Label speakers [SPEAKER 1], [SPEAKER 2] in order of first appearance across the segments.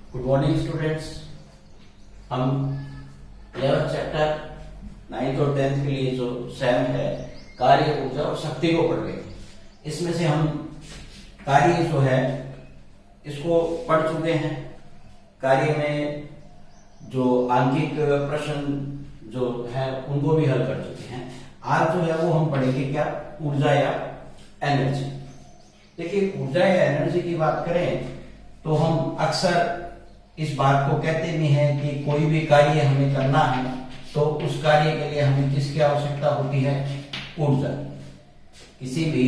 [SPEAKER 1] Good morning students. हम 11th chapter 9th और 10th के लिए जो सैम है कार्य, ऊर्जा और शक्ति को पढ़ रहे थे। इसमें से हम कार्य जो है इसको पढ़ चुके हैं। कार्य में जो आंकिक प्रश्न जो है उनको भी हल कर चुके हैं। आज जो है वो हम पढ़ेंगे क्या, ऊर्जा या एनर्जी। देखिए, ऊर्जा या एनर्जी की बात करें तो हम अक्सर इस बात को कहते भी हैं कि कोई भी कार्य हमें करना है तो उस कार्य के लिए हमें किसकी आवश्यकता होती है, ऊर्जा। किसी भी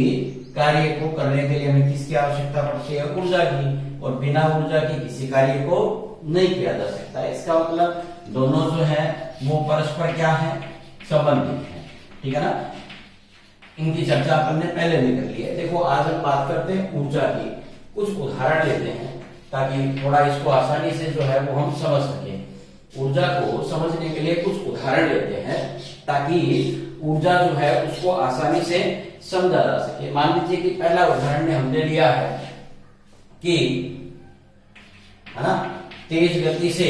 [SPEAKER 1] कार्य को करने के लिए हमें किसकी आवश्यकता पड़ती है, ऊर्जा की। और बिना ऊर्जा के किसी कार्य को नहीं किया जा सकता। इसका मतलब दोनों जो है वो परस्पर क्या है, संबंधित है। ठीक है ना। इनकी चर्चा अपन ने पहले भी कर ली है। देखो, आज हम बात करते हैं ऊर्जा की। कुछ उदाहरण लेते हैं ताकि थोड़ा इसको आसानी से जो है वो हम समझ सकें। ऊर्जा को समझने के लिए कुछ उदाहरण लेते हैं ताकि ऊर्जा जो है उसको आसानी से समझा जा सके। मान लीजिए कि पहला उदाहरण में हमने लिया है कि, है ना, तेज गति से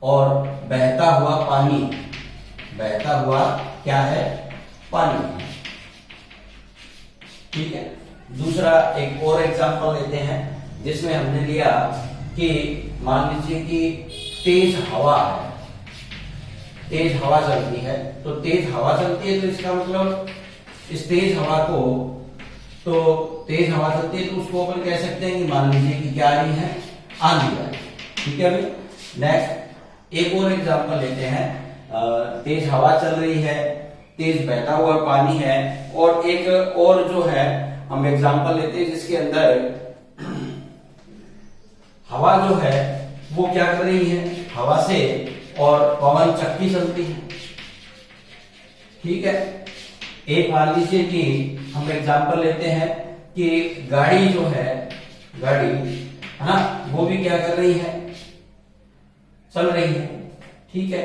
[SPEAKER 1] और बहता हुआ पानी, बहता हुआ क्या है, पानी। ठीक है। दूसरा एक और एग्जांपल लेते हैं जिसमें हमने लिया कि मान लीजिए कि तेज हवा है, तेज हवा चलती है। तो तेज हवा चलती है तो इसका मतलब इस तेज हवा को, तो तेज हवा चलती है तो उसको अपन कह सकते हैं कि मान लीजिए कि क्या आ रही है, आंधी आ रही है। ठीक है भाई। नेक्स्ट एक और एग्जांपल लेते हैं। तेज हवा चल रही है, तेज बहता हुआ पानी है, और एक और जो है हम एग्जांपल लेते हैं जिसके अंदर हवा जो है वो क्या कर रही है, हवा से और पवन चक्की चलती है। ठीक है। एक मान लीजिए कि हम एग्जांपल लेते हैं कि गाड़ी जो है, गाड़ी है ना, वो भी क्या कर रही है, चल रही है। ठीक है।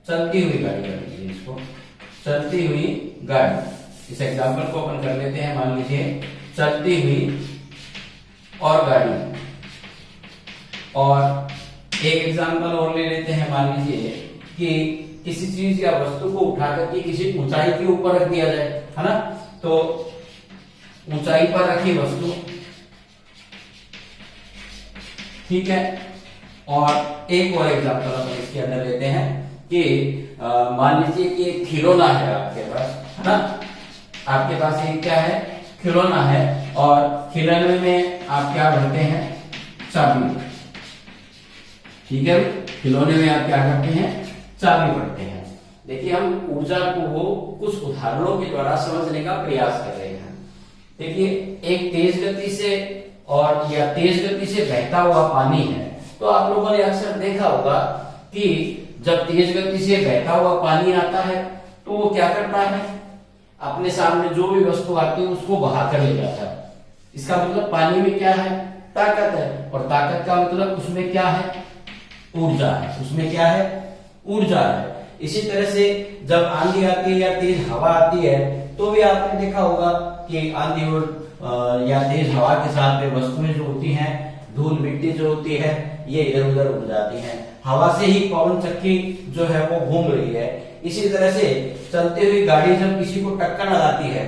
[SPEAKER 1] चलती हुई गाड़ी कर लीजिए इसको, चलती हुई गाड़ी। इस एग्जांपल को अपन कर लेते हैं। मान लीजिए चलती हुई और गाड़ी। और एक एग्जांपल और ले लेते हैं। मान लीजिए कि किसी चीज या वस्तु को उठा करके किसी ऊंचाई के ऊपर रख दिया जाए, है ना। तो ऊंचाई पर रखी वस्तु, ठीक है। और एक और एग्जांपल अपन इसके अंदर लेते हैं कि मान लीजिए कि एक खिलौना है आपके पास, है ना। आपके पास एक क्या है, खिलौना है, और खिलौने में आप क्या भरते हैं, चाबी। ठीक है। खिलौने में आप क्या करते हैं, चाबी भरते हैं। देखिए, हम ऊर्जा को वो कुछ उदाहरणों के द्वारा समझने का प्रयास कर रहे हैं। देखिए, एक तेज गति से और या तेज गति से बहता हुआ पानी है। तो आप लोगों ने अक्सर देखा होगा कि जब तेज गति से बहता हुआ पानी आता है तो वो क्या करता है, अपने सामने जो भी वस्तु आती है उसको बहा कर ले जाता है। इसका मतलब पानी में क्या है, ताकत है। और ताकत का मतलब उसमें क्या है, ऊर्जा है। उसमें क्या है, ऊर्जा है। इसी तरह से जब आंधी आती है या तेज हवा आती है तो भी आपने देखा होगा कि आंधी और या तेज हवा के साथ में वस्तुएं जो होती हैं, धूल मिट्टी जो होती है, ये इधर उधर उड़ जाती हैं। हवा से ही पवन चक्की जो है वो घूम रही है। इसी तरह से चलती हुई गाड़ी जब किसी को टक्कर लगाती है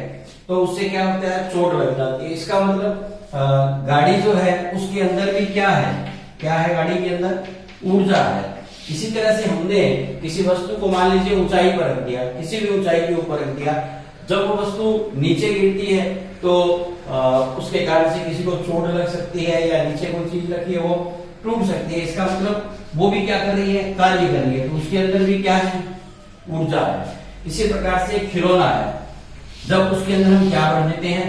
[SPEAKER 1] तो उससे क्या होता है, चोट लग जाती है। इसका मतलब गाड़ी जो है उसके अंदर भी क्या है, क्या है, गाड़ी के अंदर ऊर्जा है। इसी तरह से हमने किसी वस्तु को मान लीजिए ऊंचाई पर रख दिया, किसी भी ऊंचाई के ऊपर रख दिया। जब वो वस्तु नीचे गिरती है तो उसके कारण से किसी को चोट लग सकती है, या नीचे कोई चीज रखी है वो टूट सकती है। इसका मतलब वो भी क्या कर रही है, कार्य कर रही है। तो उसके अंदर भी क्या है, ऊर्जा है। इसी प्रकार से खिलौना है, जब उसके अंदर हम क्या भर देते हैं,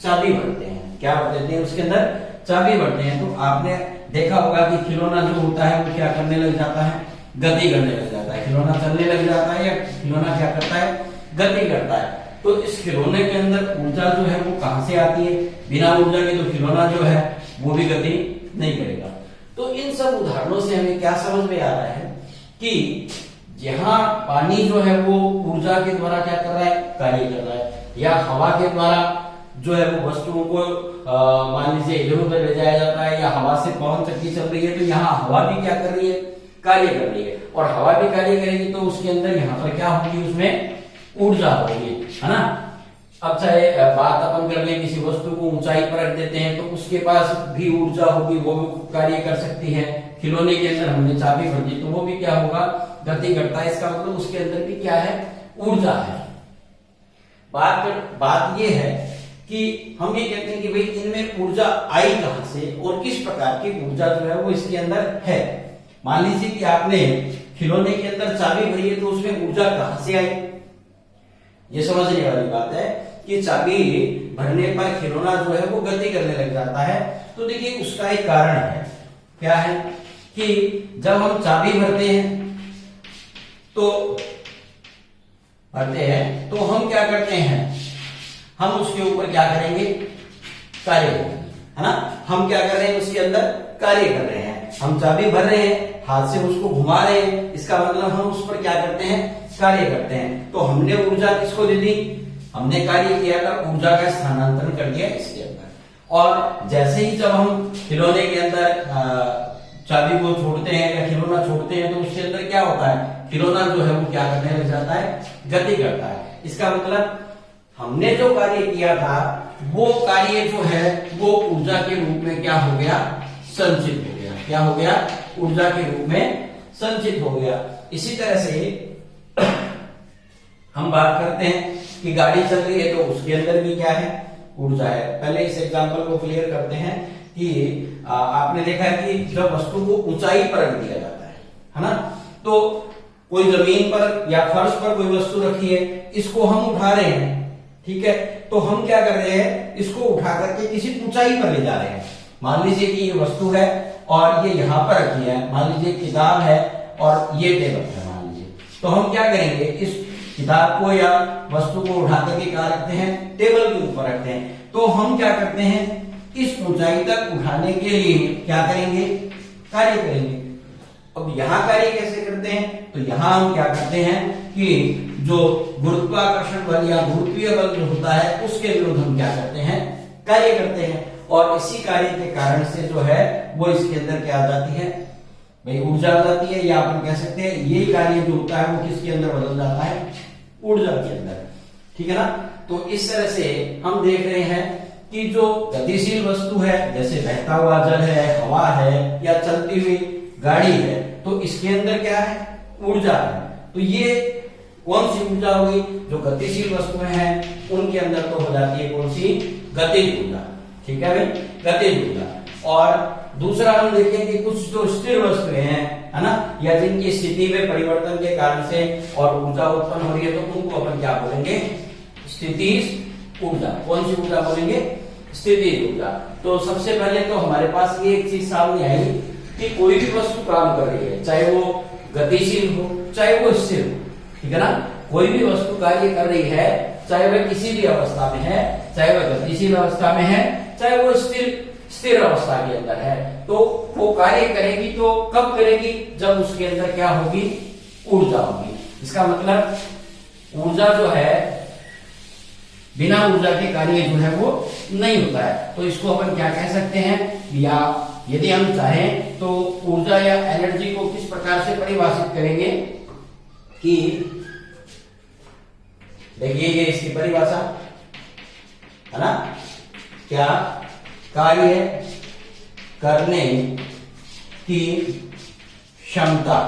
[SPEAKER 1] चाबी भरते हैं। क्या भर देते हैं, उसके अंदर चाबी भरते हैं। तो आपने देखा होगा कि खिलौना जो होता है वो क्या करने लग जाता है, गति करने लग जाता है। खिलौना चलने लग जाता है या खिलौना क्या करता है, गति करता है। तो इस खिलौने के अंदर ऊर्जा जो है वो कहां से आती है, बिना ऊर्जा के तो खिलौना जो है वो भी गति नहीं करेगा। तो इन सब उदाहरणों से हमें क्या समझ में आ रहा है कि यहाँ पानी जो है वो ऊर्जा के द्वारा क्या कर रहा है, कार्य कर रहा है। या हवा के द्वारा जो है वो वस्तुओं को मान लीजिए इधर उधर ले जाया जाता है, या हवा से पवन चक्की चल रही है तो यहाँ हवा भी क्या कर रही है, कार्य कर रही है, और हवा भी कार्य करेगी तो उसके अंदर यहाँ पर क्या होगी, उसमें ऊर्जा होगी, है ना। अब चाहे बात अपन कर ले किसी वस्तु को ऊंचाई पर रख देते हैं तो उसके पास भी ऊर्जा होगी, वो भी कार्य कर सकती है। खिलौने के अंदर हमने चाबी भर दी तो वो भी क्या होगा, गति करता है, इसका मतलब उसके अंदर भी क्या है, ऊर्जा है। बात ये है कि हम ये कहते हैं कि भाई इनमें ऊर्जा आई कहां से और किस प्रकार की ऊर्जा जो है वो इसके अंदर है। मान लीजिए कि आपने खिलौने के अंदर चाबी भरी है तो उसमें ऊर्जा कहां से आई, ये समझने वाली बात है कि चाबी भरने पर खिलौना जो है वो गति करने लग जाता है। तो देखिए उसका एक कारण है, क्या है कि जब हम चाबी भरते हैं तो हम क्या करते हैं, हम उसके ऊपर क्या करेंगे, कार्य करेंगे, है ना। हम क्या कर रहे हैं, उसके अंदर कार्य कर रहे हैं, हम चाबी भर रहे हैं, हाथ से उसको घुमा रहे हैं, इसका मतलब हम उस पर क्या करते हैं, कार्य करते हैं। तो हमने ऊर्जा किसको दे दी, हमने कार्य किया था, ऊर्जा का स्थानांतरण कर दिया इसके अंदर। और जैसे ही जब हम खिलौने के अंदर चाबी को छोड़ते हैं या खिलौना छोड़ते हैं तो उसके अंदर क्या होता है, खिलौना जो है वो क्या करने लग जाता है, गति करता है। इसका मतलब हमने जो कार्य किया था वो कार्य जो है वो ऊर्जा के रूप में क्या हो गया, संचित हो गया। क्या हो गया, ऊर्जा के रूप में संचित हो गया। इसी तरह से हम बात करते हैं कि गाड़ी चल रही है तो उसके अंदर भी क्या है, ऊर्जा है। पहले इस एग्जांपल को क्लियर करते हैं कि आपने देखा है कि जब वस्तु को ऊंचाई पर रख दिया जाता है ना, तो कोई जमीन पर या फर्श पर कोई वस्तु रखी है, इसको हम उठा रहे हैं, ठीक है, तो हम क्या कर रहे हैं, इसको उठा करके किसी ऊंचाई पर ले जा रहे हैं। मान लीजिए कि ये वस्तु है और ये यहां पर रखी है, मान लीजिए किताब है और ये टेबल है मान लीजिए, तो हम क्या करेंगे, इस किताब को या वस्तु को उठा करके कहां रखते हैं, टेबल के ऊपर रखते हैं। तो हम क्या करते हैं, इस ऊंचाई तक उठाने के लिए क्या करेंगे, कार्य करेंगे। अब यहां कार्य कैसे करते हैं, तो यहां हम क्या करते हैं कि जो गुरुत्वाकर्षण बल या गुरुत्वीय बल जो होता है उसके विरुद्ध हम क्या करते हैं, कार्य करते हैं। और इसी कार्य के कारण से जो है वो इसके अंदर क्या आ जाती है, भाई ऊर्जा आ जाती है, या अपन कह सकते हैं ये कार्य जो होता है वो किसके अंदर बदल जाता है, ऊर्जा के अंदर, ठीक है ना। तो इस तरह से हम देख रहे हैं कि जो गतिशील वस्तु है, जैसे बहता हुआ जल है, हवा है या चलती हुई गाड़ी है, तो इसके अंदर क्या है, ऊर्जा है। तो ये कौन सी ऊर्जा होगी, जो गतिशील वस्तुएं हैं उनके अंदर तो हो जाती है कौन सी, गतिज ऊर्जा, ठीक है भाई, गतिज ऊर्जा। और दूसरा हम देखें कि कुछ जो स्थिर वस्तुएं हैं, है ना, या जिनकी स्थिति में परिवर्तन के कारण से और ऊर्जा उत्पन्न हो रही है, तो उनको अपन क्या बोलेंगे, स्थितिज ऊर्जा। कौन सी ऊर्जा बोलेंगे, स्थितिज ऊर्जा। तो सबसे पहले तो हमारे पास ये एक चीज सामने आई कि कोई भी वस्तु काम कर रही है, चाहे वो गतिशील हो चाहे वो स्थिर हो, ठीक है ना। कोई भी वस्तु कार्य कर रही है, चाहे वह किसी भी अवस्था में है, चाहे वह गतिशील अवस्था में है, चाहे वो स्थिर अवस्था के अंदर है, तो वो कार्य करेगी। तो कब करेगी, जब उसके अंदर क्या होगी, ऊर्जा होगी। इसका मतलब ऊर्जा जो है बिना ऊर्जा के कार्य जो है वो नहीं होता है। तो इसको अपन क्या कह सकते हैं, या यदि हम चाहें तो ऊर्जा या एनर्जी को किस प्रकार से परिभाषित करेंगे कि देखिए ये इसकी परिभाषा है ना, क्या कार्य करने की क्षमता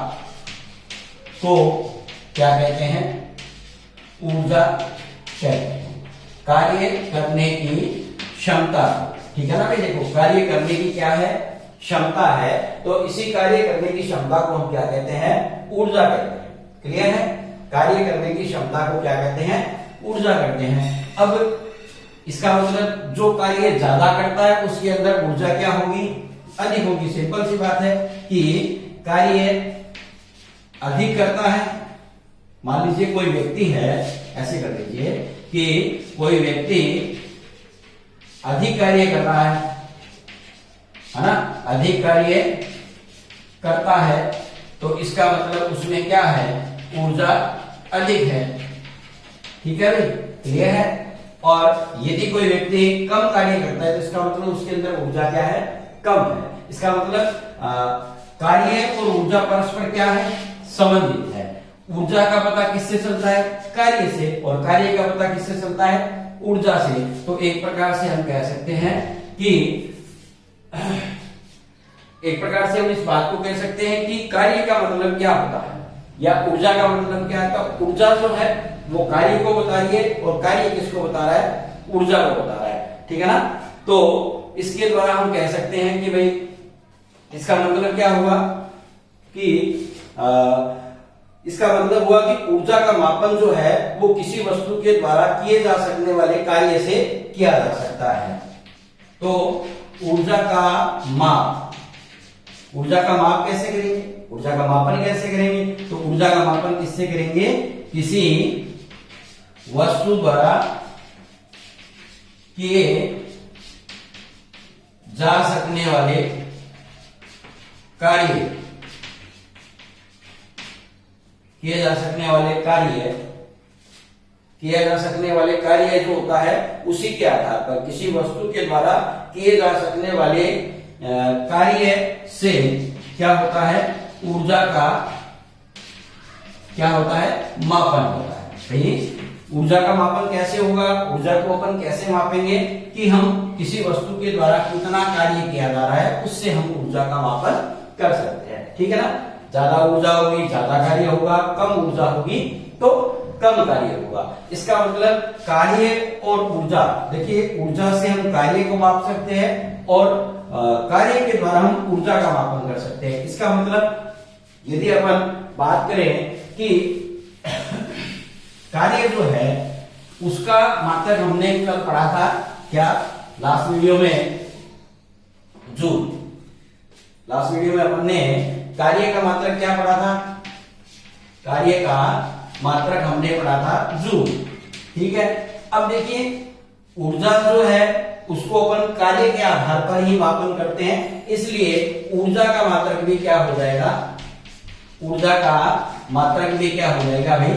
[SPEAKER 1] को क्या कहते हैं, ऊर्जा कहते हैं। कार्य करने की क्षमता, ठीक है ना भाई। देखो कार्य करने की क्या है, क्षमता है, तो इसी कार्य करने की क्षमता को हम क्या कहते हैं, ऊर्जा कहते हैं। क्लियर है, कार्य करने की क्षमता को क्या कहते हैं, ऊर्जा कहते हैं। अब इसका मतलब जो कार्य ज्यादा करता है उसके अंदर ऊर्जा क्या होगी, अधिक होगी। सिंपल सी बात है कि कार्य अधिक करता है, मान लीजिए कोई व्यक्ति है, ऐसे कर लीजिए कि कोई व्यक्ति अधिक कार्य कर रहा है ना, अधिक कार्य करता है, तो इसका मतलब उसमें क्या है, ऊर्जा अधिक है, ठीक है भाई, क्लियर है। और यदि कोई व्यक्ति कम कार्य करता है तो इसका मतलब उसके अंदर ऊर्जा क्या है, कम है। इसका मतलब कार्य और ऊर्जा परस्पर क्या है, संबंधित है। ऊर्जा का पता किससे चलता है, कार्य से, और कार्य का पता किससे चलता है, ऊर्जा से। तो एक प्रकार से हम कह सकते हैं कि एक प्रकार से हम इस बात को कह सकते हैं कि कार्य का मतलब क्या होता है या ऊर्जा का मतलब क्या है। तो ऊर्जा जो है वो कार्य को बता रही है और कार्य किसको बता रहा है, ऊर्जा को बता रहा है, ठीक है ना। तो इसके द्वारा हम कह सकते हैं कि भाई इसका मतलब क्या हुआ कि इसका मतलब हुआ कि ऊर्जा का मापन जो है वो किसी वस्तु के द्वारा किए जा सकने वाले कार्य से किया जा सकता है। तो ऊर्जा का माप, ऊर्जा का माप कैसे करेंगे, ऊर्जा का मापन कैसे करेंगे, तो ऊर्जा का मापन किससे करेंगे, किसी वस्तु द्वारा किए जा सकने वाले कार्य, किए जा सकने वाले कार्य, किया जा सकने वाले कार्य जो होता है उसी के आधार पर किसी वस्तु के द्वारा किए जा सकने वाले कार्य से क्या होता है, ऊर्जा का क्या होता है, मापन होता है। सही, ऊर्जा का मापन कैसे होगा, ऊर्जा को अपन कैसे मापेंगे कि हम किसी वस्तु के द्वारा कितना कार्य किया जा रहा है उससे हम ऊर्जा का मापन कर सकते हैं, ठीक है ना। ज्यादा ऊर्जा होगी ज्यादा कार्य होगा, कम ऊर्जा होगी तो कम कार्य होगा। इसका मतलब कार्य और ऊर्जा, देखिए ऊर्जा से हम कार्य को माप सकते हैं और कार्य के द्वारा हम ऊर्जा का मापन कर सकते हैं। इसका मतलब यदि अपन बात करें कि कार्य जो है उसका मात्रक हमने कल पढ़ा था, क्या लास्ट वीडियो में, जूल। लास्ट वीडियो में अपन ने कार्य का मात्रक क्या पढ़ा था, कार्य का मात्रक हमने पढ़ा था जूल, ठीक है। अब देखिए ऊर्जा जो है उसको अपन कार्य के आधार पर ही मापन करते हैं, इसलिए ऊर्जा का मात्रक भी क्या हो जाएगा, ऊर्जा का मात्रक भी क्या हो जाएगा भाई,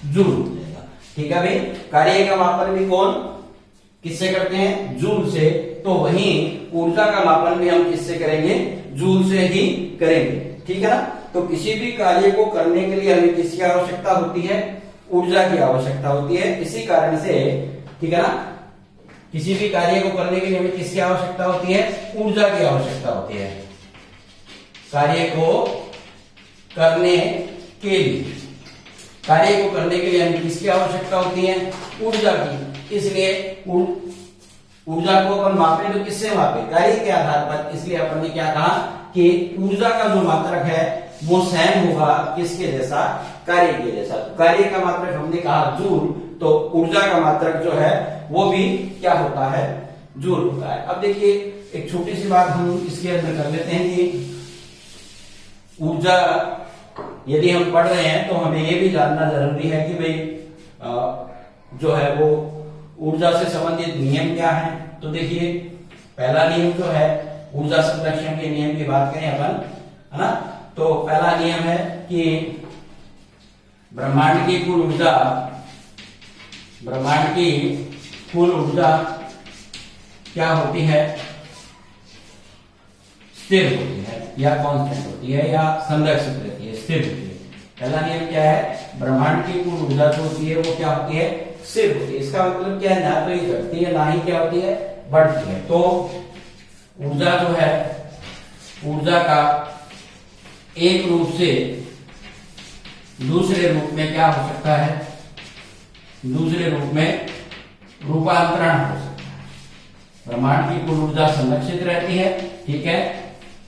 [SPEAKER 1] जूल हो जाएगा, ठीक है भाई। कार्य का मापन भी कौन किससे करते हैं, जूल से, तो वहीं ऊर्जा का मापन भी हम किससे करेंगे, जूल से ही करेंगे, ठीक है ना। तो किसी भी कार्य को करने के लिए हमें किसकी आवश्यकता होती है, ऊर्जा की आवश्यकता होती है। इसी कारण से, ठीक है ना, किसी भी कार्य को करने के लिए हमें किसकी आवश्यकता होती है, ऊर्जा की आवश्यकता होती है। कार्य को करने के लिए, कार्य को करने के लिए हमें किसकी आवश्यकता होती है, ऊर्जा की। इसलिए ऊर्जा को अपन मापे तो किससे मापे, कार्य के आधार पर। इसलिए अपन ने क्या कहा कि ऊर्जा का जो मात्रक है वो सेम होगा किसके जैसा, कार्य के जैसा। तो कार्य का मात्रक हमने कहा जूल, तो ऊर्जा का मात्रक जो है वो भी क्या होता है, जूल होता है। अब देखिए एक छोटी सी बात हम इसके अंदर कर लेते हैं कि ऊर्जा यदि हम पढ़ रहे हैं तो हमें ये भी जानना जरूरी है कि भाई जो है वो ऊर्जा से संबंधित नियम क्या है। तो देखिए पहला नियम जो है ऊर्जा संरक्षण के नियम की बात करें अपन, है ना, तो पहला नियम है कि ब्रह्मांड की कुल ऊर्जा, ब्रह्मांड की कुल ऊर्जा क्या होती है, स्थिर होती है या कांस्टेंट होती है या संरक्षित रहती है, स्थिर होती है। पहला नियम क्या है, ब्रह्मांड की कुल ऊर्जा जो होती है वो क्या होती है, स्थिर होती है। इसका मतलब क्या है, ना तो ये घटती है ना ही क्या होती है, बढ़ती है। तो ऊर्जा जो है, ऊर्जा का एक रूप से दूसरे रूप में क्या हो सकता है, दूसरे रूप में रूपांतरण हो सकता है। ब्रह्मांड की कुल ऊर्जा संरक्षित रहती है, ठीक है,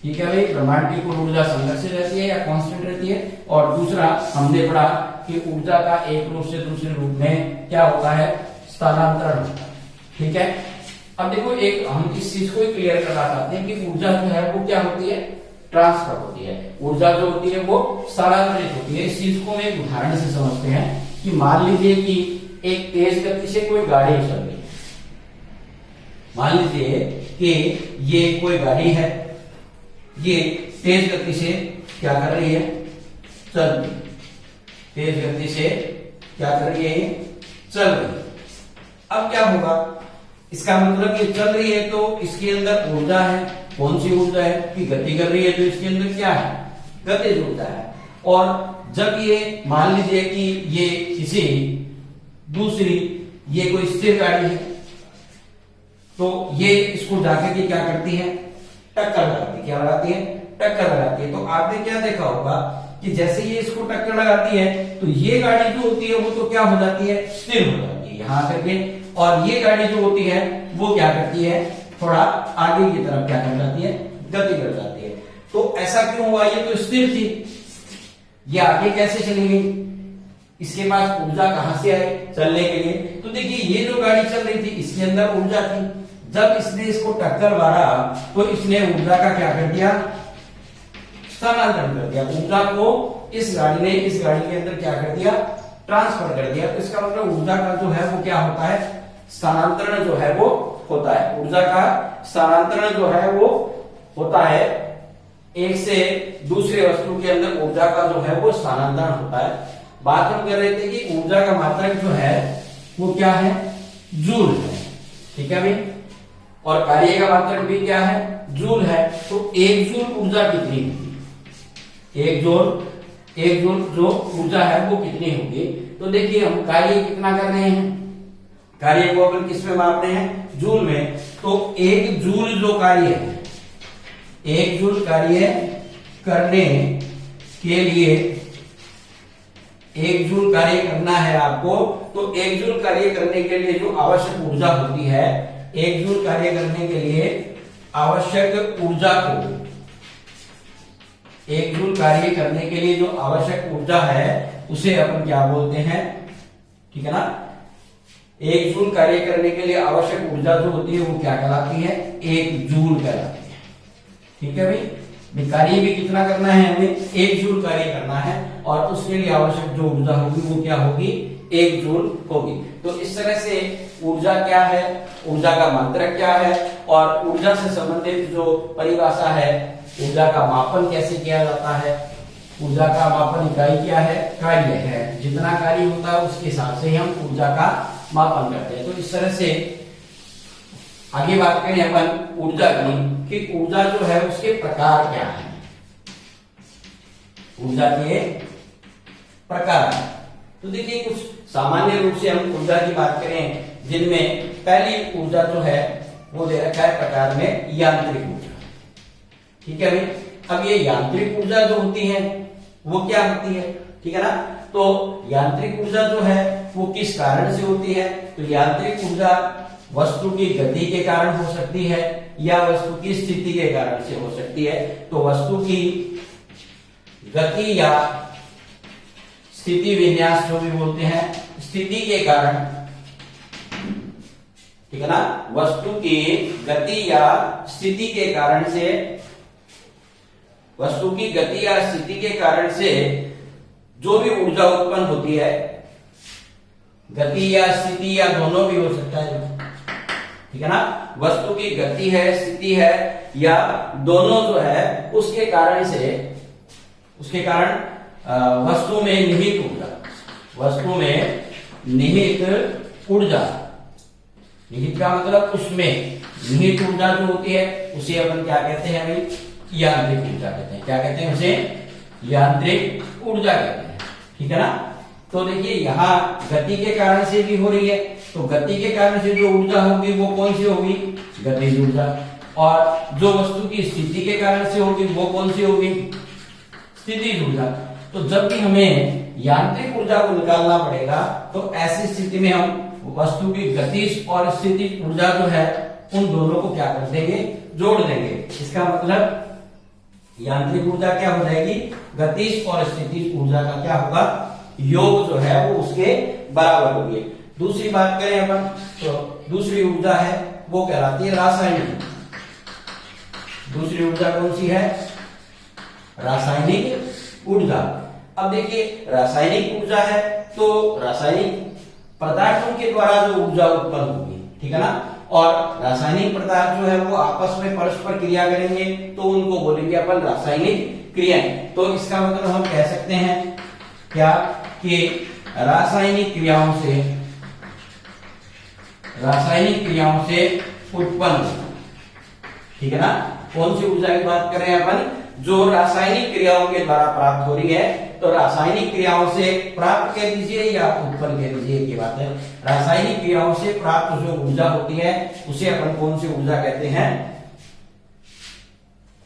[SPEAKER 1] ठीक है भाई, ब्रह्मांड की कुल ऊर्जा संरक्षित रहती है या कांस्टेंट रहती है। और दूसरा हमने पढ़ा कि ऊर्जा का एक रूप से दूसरे रूप में क्या होता है, स्थानांतरण होता है, ठीक है। अब देखो एक हम इस चीज को क्लियर करना चाहते हैं कि ऊर्जा जो है वो क्या होती है, ट्रांसफर होती है। ऊर्जा जो होती है वो स्थानांतरित होती है। इस चीज को हम एक उदाहरण से समझते हैं कि मान लीजिए कि एक तेज गति से कोई गाड़ी चल रही है। मान लीजिए कि ये कोई गाड़ी है, ये तेज गति से क्या कर रही है, चल रही है, तेज गति से क्या कर रही है, चल रही है। अब क्या होगा, इसका मतलब ये चल रही है तो इसके अंदर ऊर्जा है। कौन सी ऊर्जा है कि गति कर रही है, तो इसके अंदर क्या है, गतिज ऊर्जा है। और जब ये मान लीजिए कि ये किसी दूसरी, ये कोई स्थिर गाड़ी है, तो ये इसको जाकर के क्या करती है, टक्कर लगाती है। क्या लगाती है, टक्कर लगाती है। तो आपने क्या देखा होगा कि जैसे ये इसको टक्कर लगाती है तो ये गाड़ी जो होती है वो तो क्या हो जाती है, स्थिर हो जाती है यहां करके, और ये गाड़ी जो होती है वो क्या करती है, थोड़ा आगे की तरफ क्या कर जाती है, गति कर जाती है। तो ऐसा क्यों हुआ, ये तो स्थिर थी, ये आगे कैसे चली गई, इसके पास ऊर्जा कहां से आई चलने के लिए। तो देखिए ये जो गाड़ी चल रही थी इसके अंदर ऊर्जा थी, जब इसने इसको टक्कर मारा तो इसने ऊर्जा का क्या कर दिया, स्थानांतरण कर दिया। ऊर्जा को इस गाड़ी ने इस गाड़ी के अंदर क्या कर दिया, ट्रांसफर कर दिया। तो इसका मतलब ऊर्जा का जो है वो क्या होता है, स्थानांतरण जो है वो होता है। ऊर्जा का स्थानांतरण जो है वो होता है, एक से दूसरे वस्तु के अंदर ऊर्जा का जो है वो स्थानांतरण होता है। बात हम कर रहे थे कि ऊर्जा का मात्रक जो है वो क्या है, जूल है, ठीक है भाई, और कार्य का मात्रक भी क्या है, जूल है। तो एक जूल ऊर्जा कितनी होगी, एक जूल जो ऊर्जा है वो कितनी होगी। तो देखिए हम कार्य कितना कर रहे हैं, कार्य को अपन किस में माप रहे हैं, जूल में। तो एक जूल जो कार्य है, एक जूल कार्य करने के लिए, एक जूल कार्य करना है आपको, तो एक जूल कार्य करने के लिए जो आवश्यक ऊर्जा होती है, एक जूल कार्य करने के लिए आवश्यक ऊर्जा को, एक जूल कार्य करने के लिए जो आवश्यक ऊर्जा है उसे अपन क्या बोलते हैं, ठीक है ना। एक जूल कार्य करने के लिए आवश्यक ऊर्जा जो होती है वो क्या कहलाती है, एक जूल कहलाती है, ठीक है भाई। कार्य भी कितना करना है हमें, एक जूल कार्य करना है, और उसके लिए आवश्यक जो ऊर्जा होगी वो क्या होगी, एक जूल होगी। तो इस तरह से ऊर्जा क्या है, ऊर्जा का मात्रक क्या है, और ऊर्जा से संबंधित जो परिभाषा है, ऊर्जा का मापन कैसे किया जाता है, ऊर्जा का मापन इकाई क्या है, कार्य है। जितना कार्य होता है उसके हिसाब से हम ऊर्जा का मापन करते हैं। तो इस तरह से आगे बात करें अपन ऊर्जा की, कि ऊर्जा जो है उसके प्रकार क्या है, ऊर्जा के प्रकार। तो देखिए कुछ सामान्य रूप से हम ऊर्जा की बात करें, जिनमें पहली ऊर्जा जो है वो दे रखा है प्रकार में यांत्रिक ऊर्जा, ठीक है भाई। अब ये यांत्रिक ऊर्जा जो होती है वो क्या होती है, ठीक है ना। तो यांत्रिक ऊर्जा जो है वो किस कारण से होती है, तो यांत्रिक ऊर्जा वस्तु की गति के कारण हो सकती है या वस्तु की स्थिति के कारण से हो सकती है। तो वस्तु की गति या स्थिति विन्यास जो भी बोलते हैं, स्थिति के कारण, ठीक है ना, वस्तु की गति या स्थिति के कारण से, वस्तु की गति या स्थिति के कारण से जो भी ऊर्जा उत्पन्न होती है, गति या स्थिति या दोनों भी हो सकता है, ठीक है ना। वस्तु की गति है, स्थिति है, या दोनों जो है उसके कारण से, उसके कारण वस्तु में निहित ऊर्जा, वस्तु में निहित ऊर्जा, निहित का मतलब उसमें निहित ऊर्जा जो होती है उसे अपन क्या कहते हैं भाई, यांत्रिक ऊर्जा कहते हैं। क्या कहते हैं उसे, यांत्रिक ऊर्जा कहते हैं, ठीक है ना। तो देखिए यहाँ गति के कारण से भी हो रही है, तो गति के कारण से जो ऊर्जा होगी वो कौन सी होगी, गतिज ऊर्जा। और जो वस्तु की स्थिति के कारण से होगी वो कौन सी होगी, स्थितिज ऊर्जा। तो जब भी हमें यांत्रिक ऊर्जा को निकालना पड़ेगा तो ऐसी स्थिति में हम वस्तु की गतिज और स्थितिज ऊर्जा जो है उन दोनों को क्या कर देंगे, जोड़ देंगे। इसका मतलब यांत्रिक ऊर्जा क्या हो जाएगी, गतिज और स्थितिज ऊर्जा का क्या होगा, योग जो है वो उसके बराबर होगी। दूसरी बात करें अपन, तो दूसरी ऊर्जा है वो कहलाती है रासायनिक। दूसरी ऊर्जा कौन सी है, रासायनिक ऊर्जा। अब देखिए रासायनिक ऊर्जा है तो रासायनिक पदार्थों के द्वारा जो ऊर्जा उत्पन्न होगी, ठीक है ना, और रासायनिक पदार्थ जो है वो आपस में परस्पर क्रिया करेंगे तो उनको बोलेंगे अपन रासायनिक क्रियाएं। तो इसका मतलब हम कह सकते हैं क्या, कि रासायनिक क्रियाओं से, रासायनिक क्रियाओं से उत्पन्न, ठीक है ना। कौन सी ऊर्जा की बात कर रहे हैं अपन, जो रासायनिक क्रियाओं के द्वारा प्राप्त हो रही है। तो रासायनिक क्रियाओं से प्राप्त कह दीजिए या उत्पन्न कह दीजिए, की बात है। रासायनिक क्रियाओं से प्राप्त जो ऊर्जा होती है उसे अपन कौन सी ऊर्जा कहते हैं,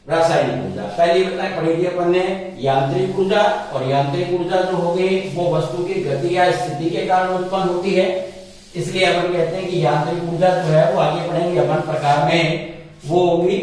[SPEAKER 1] रासायनिक ऊर्जा। पहले पढ़ी थी अपन ने यांत्रिक ऊर्जा, और यांत्रिक ऊर्जा जो हो गई वो वस्तु की गति या स्थिति के कारण उत्पन्न होती है, इसलिए अपन कहते हैं कि यांत्रिक ऊर्जा जो है वो आगे पढ़ेंगे अपन प्रकार में, वो होगी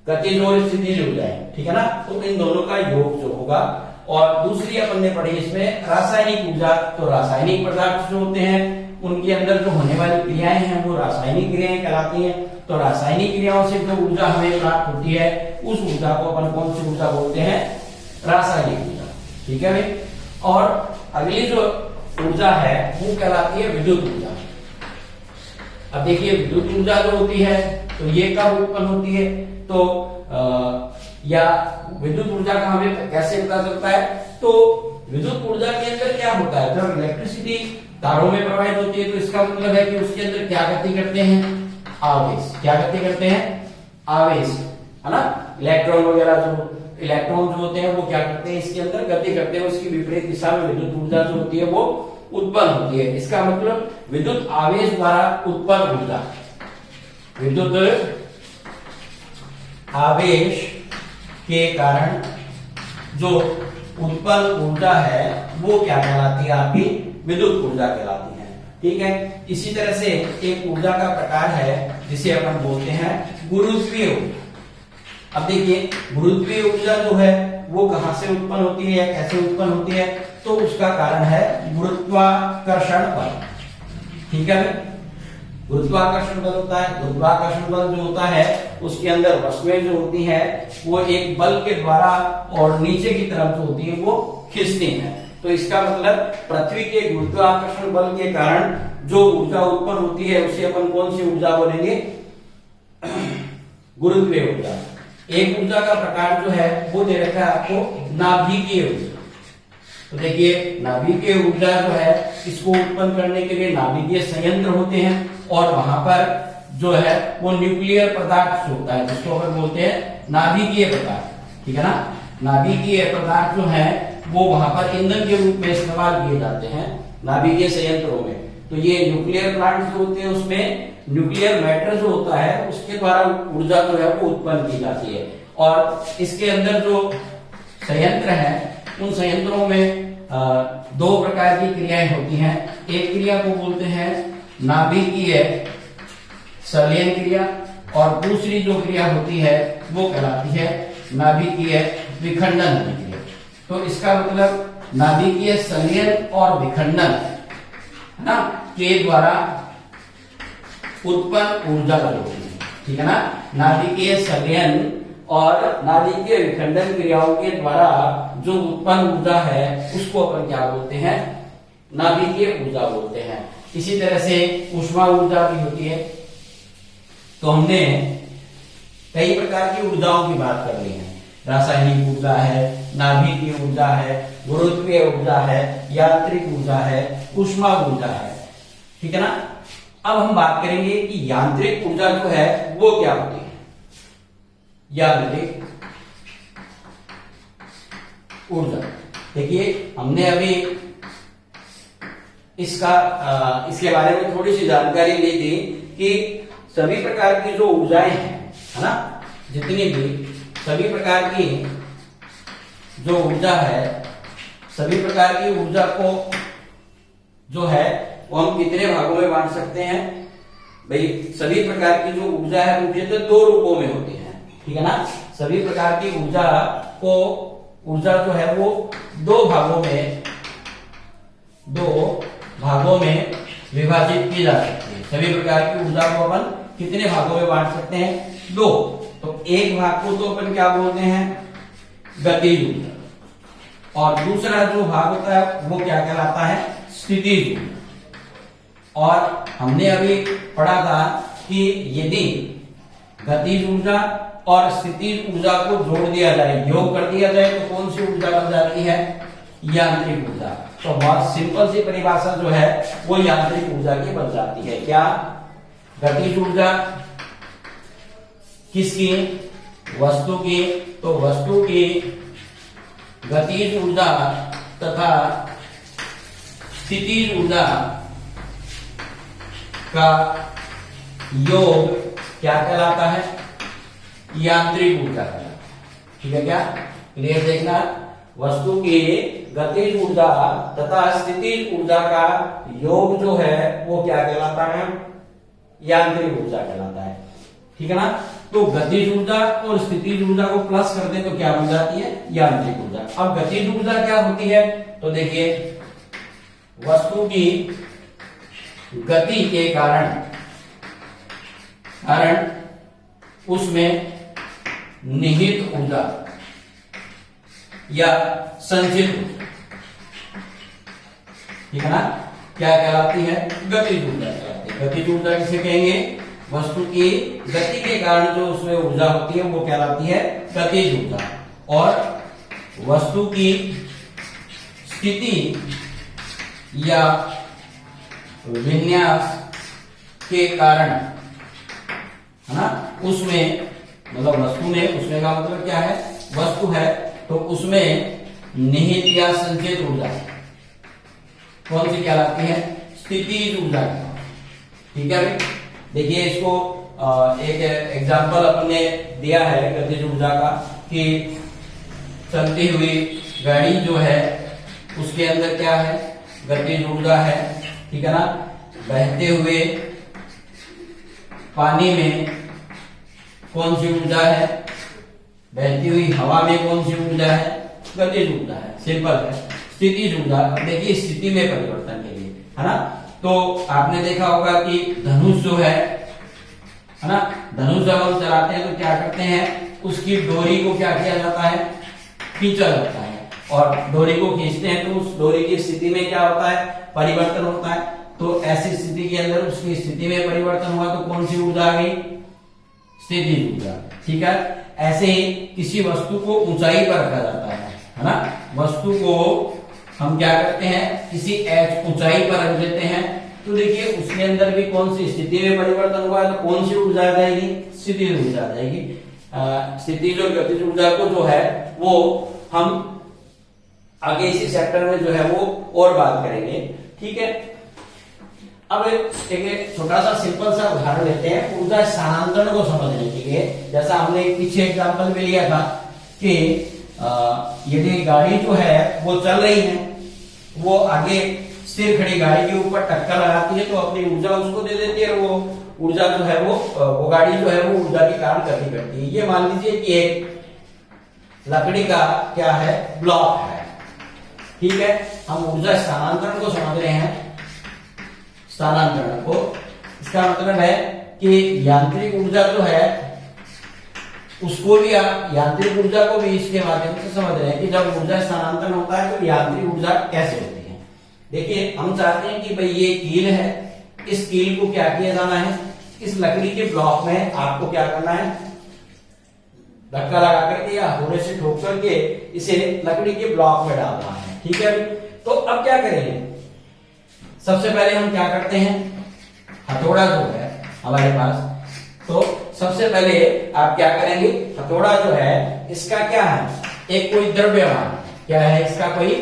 [SPEAKER 1] गतिज और स्थितिज ऊर्जाएं, ठीक है ना। तो इन दोनों का योग जो होगा। और दूसरी अपन ने पढ़ी इसमें रासायनिक ऊर्जा। तो रासायनिक पदार्थ जो होते हैं उनके अंदर जो होने वाली क्रियाएं हैं वो रासायनिक क्रियाएं कहलाती हैं। तो रासायनिक क्रियाओं से जो ऊर्जा हमें प्राप्त होती है उस ऊर्जा को अपन कौन सी ऊर्जा बोलते हैं, रासायनिक ऊर्जा, ठीक है भाई। और अगली जो ऊर्जा है वो कहलाती है विद्युत ऊर्जा। अब देखिए विद्युत ऊर्जा जो होती है तो ये कब उत्पन्न होती है, तो या विद्युत ऊर्जा का हमें कैसे पता चलता है। तो विद्युत ऊर्जा के अंदर क्या होता है, जब इलेक्ट्रिसिटी तारों में प्रवाहित होती है तो इसका मतलब है कि उसके अंदर क्या गति करते हैं, आवेश। क्या गति करते हैं, आवेश, है ना। इलेक्ट्रॉन वगैरह इलेक्ट्रॉन जो होते हैं वो क्या करते हैं, इसके अंदर गति करते हैं, उसकी विपरीत दिशा में विद्युत ऊर्जा जो होती है वो उत्पन्न होती है। इसका मतलब विद्युत आवेश द्वारा उत्पन्न ऊर्जा, विद्युत आवेश के कारण जो उत्पन्न ऊर्जा है वो क्या कहलाती है, आपकी विद्युत ऊर्जा कहलाती है, ठीक है। इसी तरह से एक ऊर्जा का प्रकार है जिसे अपन बोलते हैं गुरुत्वीय ऊर्जा। अब देखिए गुरुत्वीय ऊर्जा जो है वो कहां से उत्पन्न होती है या कैसे उत्पन्न होती है, तो उसका कारण है गुरुत्वाकर्षण बल, ठीक है। गुरुत्वाकर्षण बल होता है, गुरुत्वाकर्षण बल जो होता है उसके अंदर वस्तुएं जो होती हैं वो एक बल के द्वारा और नीचे की तरफ जो होती है वो खींचती हैं। तो इसका मतलब पृथ्वी के गुरुत्वाकर्षण बल के कारण जो ऊर्जा उत्पन्न होती है उसे अपन कौन सी ऊर्जा बोलेंगे, गुरुत्वीय ऊर्जा। एक ऊर्जा का प्रकार जो है वो दे रखा है आपको नाभिकीय ऊर्जा। तो देखिए नाभिकीय ऊर्जा जो है इसको उत्पन्न करने के लिए नाभिकीय संयंत्र होते हैं और वहां पर जो है वो न्यूक्लियर पदार्थ होता है जिसको अपन बोलते हैं नाभिकीय पदार्थ, ठीक है ना। नाभिकीय पदार्थ जो है वो वहां पर ईंधन के रूप में इस्तेमाल किए जाते हैं नाभिकीय संयंत्रों में। तो ये न्यूक्लियर प्लांट जो होते हैं उसमें न्यूक्लियर मैटर जो होता है उसके द्वारा ऊर्जा जो है वो उत्पन्न की जाती है। और इसके अंदर जो संयंत्र है उन संयंत्रों में दो प्रकार की क्रियाएं होती हैं। एक क्रिया को बोलते हैं नाभिकीय संलयन क्रिया और दूसरी जो क्रिया होती है वो कहलाती है नाभिकीय विखंडन क्रिया। तो इसका मतलब नाभिकीय संलयन और विखंडन, है ना, के द्वारा उत्पन्न ऊर्जा जो होती है, ठीक है ना। नाभिकीय संलयन और नाभिकीय विखंडन क्रियाओं के द्वारा जो उत्पन्न ऊर्जा है उसको अपन क्या बोलते हैं, नाभिकीय ऊर्जा बोलते हैं। इसी तरह से ऊष्मा ऊर्जा भी होती है। तो हमने कई प्रकार की ऊर्जाओं की बात कर ली है, रासायनिक ऊर्जा है, नाभिकीय ऊर्जा है, गुरुत्वीय ऊर्जा है, यांत्रिक ऊर्जा है, ऊष्मा ऊर्जा है, ठीक है ना। अब हम बात करेंगे कि यांत्रिक ऊर्जा जो है वो क्या होती है। यांत्रिक ऊर्जा, देखिए हमने अभी इसके बारे में थोड़ी सी जानकारी ली थी कि सभी प्रकार की जो ऊर्जाएं हैं, है ना, जितनी भी सभी प्रकार की जो ऊर्जा है, सभी प्रकार की ऊर्जा को जो है वो हम कितने भागों में बांट सकते हैं भाई। सभी प्रकार की जो ऊर्जा है मुख्यतः दो रूपों में होती है, ठीक है ना। सभी प्रकार की ऊर्जा जो है वो दो भागों में विभाजित की जा सकती है। सभी प्रकार की ऊर्जा को अपन कितने भागों में बांट सकते हैं, दो। तो एक भाग को तो अपन क्या बोलते हैं, गतिज ऊर्जा, और दूसरा जो भाग होता है वो क्या कहलाता है, स्थितिज ऊर्जा। और हमने अभी पढ़ा था कि यदि गतिज ऊर्जा और स्थितिज ऊर्जा को जोड़ दिया जाए, योग कर दिया जाए, तो कौन सी ऊर्जा बन जाती है, यांत्रिक ऊर्जा। तो बहुत सिंपल सी परिभाषा जो है वो यांत्रिक ऊर्जा की बन जाती है। क्या? गतिज ऊर्जा किसकी? वस्तु की। तो वस्तु की गतिज ऊर्जा तथा स्थितिज ऊर्जा का योग क्या कहलाता है? यांत्रिक ऊर्जा कहलाता है। ठीक है क्या? क्लियर देखना, वस्तु की गतिज ऊर्जा तथा स्थितिज ऊर्जा का योग जो है वो क्या कहलाता है? यांत्रिक ऊर्जा कहलाता है। ठीक है ना? तो गतिज ऊर्जा और स्थितिज ऊर्जा को प्लस कर दे तो क्या बन जाती है? यांत्रिक ऊर्जा। अब गतिज ऊर्जा क्या होती है? तो देखिए, वस्तु की गति के कारण उसमें निहित ऊर्जा या संचित ऊर्जा, ठीक है ना, क्या कहलाती है? गतिज ऊर्जा कहलाती है। गतिज ऊर्जा किसे कहेंगे? वस्तु की गति के कारण जो उसमें ऊर्जा होती है वो कहलाती है गतिज ऊर्जा। और वस्तु की स्थिति या विन्यास के कारण, है ना, उसमें मतलब वस्तु में, उसमें का मतलब क्या है? वस्तु है तो उसमें निहित या संचित ऊर्जा कौन सी कहलाती है? स्थितिज ऊर्जा। ठीक है भाई, देखिए इसको एक एग्जांपल अपने दिया है गतिज ऊर्जा का कि चलती हुई गाड़ी जो है उसके अंदर क्या है? गतिज ऊर्जा है। ठीक है ना? बहते हुए पानी में कौन सी ऊर्जा है? बहती हुई हवा में कौन सी ऊर्जा है? गतिज ऊर्जा है। सिंपल है। स्थितिज ऊर्जा, देखिए स्थिति में परिवर्तन के लिए, है ना। तो आपने देखा होगा कि धनुष जो है ना, धनुष जब हम चलाते हैं तो क्या करते हैं? उसकी डोरी को क्या किया जाता है? खींचा जाता है। और डोरी को खींचते हैं तो उस डोरी की स्थिति में क्या होता है? परिवर्तन होता है। तो ऐसी स्थिति के अंदर उसकी स्थिति में परिवर्तन हुआ तो कौन सी ऊर्जा आ गई? स्थितिज ऊर्जा। ठीक है। ऐसे ही किसी वस्तु को ऊंचाई पर रखा जाता है ना। वस्तु को हम क्या करते हैं? किसी ऊंचाई पर रख देते हैं तो देखिए उसके अंदर भी कौन सी स्थिति में परिवर्तन हुआ है तो कौन सी ऊर्जा आ जाएगी? स्थितिज ऊर्जा आ जाएगी। स्थितिज और गतिज ऊर्जा को जो है वो हम आगे इसी चैप्टर में जो है वो और बात करेंगे। ठीक है। अब एक छोटा सा सिंपल सा उदाहरण लेते हैं ऊर्जा स्थानांतरण को समझने के लिए। जैसा हमने पीछे एग्जांपल में लिया था कि यदि गाड़ी जो है वो चल रही है, वो आगे स्थिर खड़ी गाड़ी के ऊपर टक्कर लगाती है तो अपनी ऊर्जा उसको दे देती है और वो ऊर्जा जो है वो गाड़ी जो है वो ऊर्जा के काम करती है। ये मान लीजिए कि एक लकड़ी का क्या है? ब्लॉक है। ठीक है। हम ऊर्जा स्थानांतरण को समझ रहे हैं। स्थानांतरण को, इसका मतलब है कि यांत्रिक ऊर्जा जो है उसको भी यांत्रिक ऊर्जा को भी इसके माध्यम से समझ रहे हैं कि जब ऊर्जा स्थानांतरण होता है तो यांत्रिक ऊर्जा कैसे होती है। देखिए हम चाहते हैं कि भाई ये कील है, इस कील को क्या किया जाना है? इस लकड़ी के ब्लॉक में आपको क्या करना है? धक्का लगा करके या हथौड़े से ठोक करके इसे लकड़ी के ब्लॉक में डालना है। ठीक है। तो अब क्या करेंगे? सबसे पहले हम क्या करते हैं? हथौड़ा जो है हमारे पास, तो सबसे पहले आप क्या करेंगे? हथौड़ा जो है इसका क्या है? एक कोई द्रव्यमान, क्या है? इसका कोई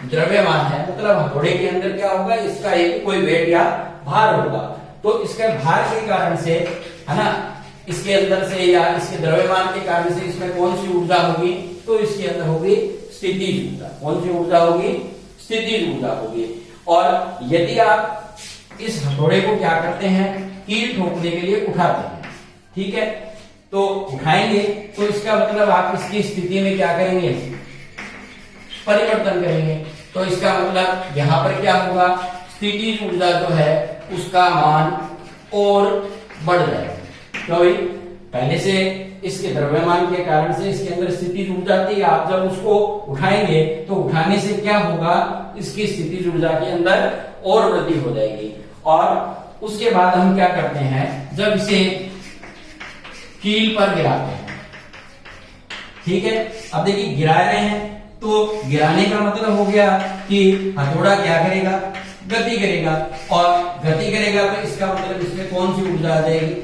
[SPEAKER 1] द्रव्यमान है। मतलब हथौड़े के अंदर क्या होगा? इसका एक कोई वेट या भार होगा। तो इसके भार के कारण से, है ना, इसके अंदर से या इसके द्रव्यमान के कारण से इसमें कौन सी ऊर्जा होगी? तो इसके अंदर होगी स्थितिज ऊर्जा। कौन सी ऊर्जा होगी? स्थितिज ऊर्जा होगी। और यदि आप इस हथौड़े को क्या करते हैं? कील ठोकने के लिए उठाते हैं। ठीक है। तो उठाएंगे तो इसका मतलब आप इसकी स्थिति में क्या करेंगे? परिवर्तन करेंगे। तो इसका मतलब यहां पर क्या होगा? स्थितिज ऊर्जा जो है उसका मान और बढ़ जाएगा। क्यों भाई? पहले से इसके द्रव्यमान के कारण से इसके अंदर स्थितिज ऊर्जा थी। आप जब उसको उठाएंगे तो उठाने से क्या होगा? इसकी स्थितिज ऊर्जा के अंदर और वृद्धि हो जाएगी। और उसके बाद हम क्या करते हैं? जब इसे कील पर गिराते हैं, ठीक है। अब देखिए गिरा रहे हैं तो गिराने का मतलब हो गया कि हथौड़ा क्या करेगा, गति करेगा, और गति करेगा तो इसका मतलब इसमें कौन सी ऊर्जा आ जाएगी,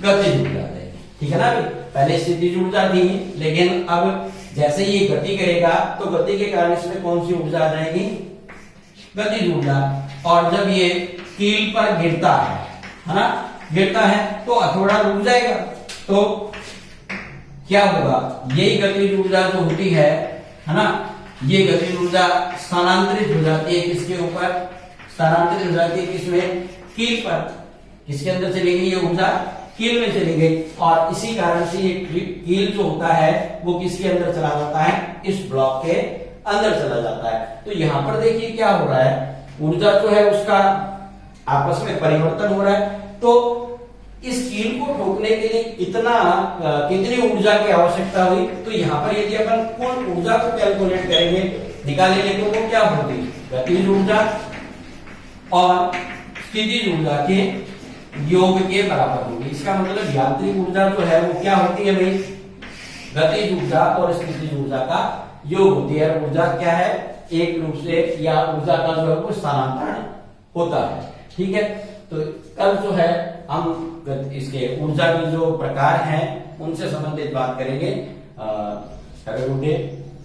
[SPEAKER 1] गतिज ऊर्जा आ जाएगी। ठीक है ना, अभी पहले स्थितिज ऊर्जा थी, लेकिन अब जैसे ये गति करेगा तो गति के कारण इसमें कौन सी ऊर्जा आ जाएगी, गतिज ऊर्जा। और जब ये कील पर गिरता है ना, गिरता है तो हथौड़ा रुक जाएगा, तो क्या होगा, यही गतिज ऊर्जा जो होती है ना, ये गतिज ऊर्जा स्थानांतरित हो जाती है किसके ऊपर, स्थानांतरित हो जाती है किसमें, कील पर। किसके अंदर चली गई ये ऊर्जा, कील में चली गई, और इसी कारण से ये कील जो होता है वो किसके अंदर चला जाता है, इस ब्लॉक के अंदर चला जाता है। तो यहां पर देखिए क्या हो रहा है, ऊर्जा जो है उसका आपस में परिवर्तन हो रहा है। तो इस कील को ठोकने के लिए कितनी ऊर्जा की आवश्यकता हुई, तो यहाँ पर यदि अपन कुल ऊर्जा को कैलकुलेट करेंगे, निकालेंगे, तो वो क्या होगी, गतिज ऊर्जा और स्थितिज ऊर्जा के योग के बराबर होगी। इसका मतलब यांत्रिक ऊर्जा जो है वो क्या होती है भाई, गतिज ऊर्जा और स्थितिज ऊर्जा का योग होती है। ऊर्जा क्या है, एक रूप से या ऊर्जा का जो है वो स्थानांतरण होता है। ठीक है, तो कल जो है हम इसके ऊर्जा के जो प्रकार हैं उनसे संबंधित बात करेंगे।